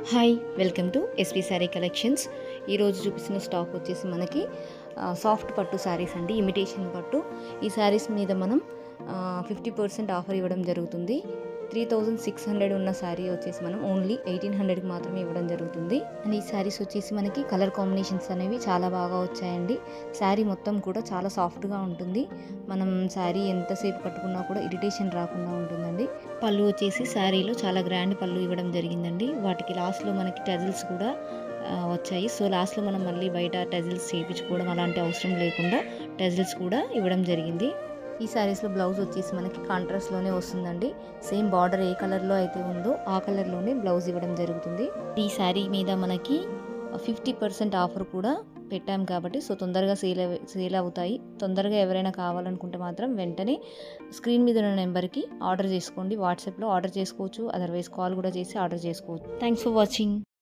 Hi welcome to SP sari collections. ఈరోజు చూపిస్తున్న stock వచ్చేసి మనకి సాఫ్ట్ పట్టు శారీస్ అండి, ఇమిటేషన్ పట్టు. ఈ శారీస్ మీద మనం 50% ఆఫర్ ఇవ్వడం జరుగుతుంది. 3600 ఉన్న శారీ వచ్చేసి మనం ఓన్లీ 1800కి మాత్రమే ఇవ్వడం జరుగుతుంది. అండ్ ఈ శారీస్ వచ్చేసి మనకి కలర్ కాంబినేషన్స్ అనేవి చాలా బాగా వచ్చాయండి. శారీ మొత్తం కూడా చాలా సాఫ్ట్గా ఉంటుంది. మనం శారీ ఎంతసేపు కట్టుకున్నా కూడా ఇరిటేషన్ రాకుండా ఉంటుందండి. పళ్ళు వచ్చేసి శారీలో చాలా గ్రాండ్ పళ్ళు ఇవ్వడం జరిగిందండి. వాటికి లాస్ట్లో మనకి టజిల్స్ కూడా వచ్చాయి. సో లాస్ట్లో మనం మళ్ళీ బయట టజిల్స్ చేయించుకోవడం అలాంటి అవసరం లేకుండా టజిల్స్ కూడా ఇవ్వడం జరిగింది. ఈ శారీస్లో బ్లౌజ్ వచ్చేసి మనకి కాంట్రాస్ట్లోనే వస్తుందండి. సేమ్ బార్డర్ ఏ కలర్లో అయితే ఉందో ఆ కలర్లోనే బ్లౌజ్ ఇవ్వడం జరుగుతుంది. ఈ శారీ మీద మనకి 50% ఆఫర్ కూడా పెట్టాం కాబట్టి సో తొందరగా సేల్ అవుతాయి. తొందరగా ఎవరైనా కావాలనుకుంటే మాత్రం వెంటనే స్క్రీన్ మీద ఉన్న నెంబర్కి ఆర్డర్ చేసుకోండి. వాట్సాప్లో ఆర్డర్ చేసుకోవచ్చు, అదర్వైజ్ కాల్ కూడా చేసి ఆర్డర్ చేసుకోవచ్చు. Thanks for watching.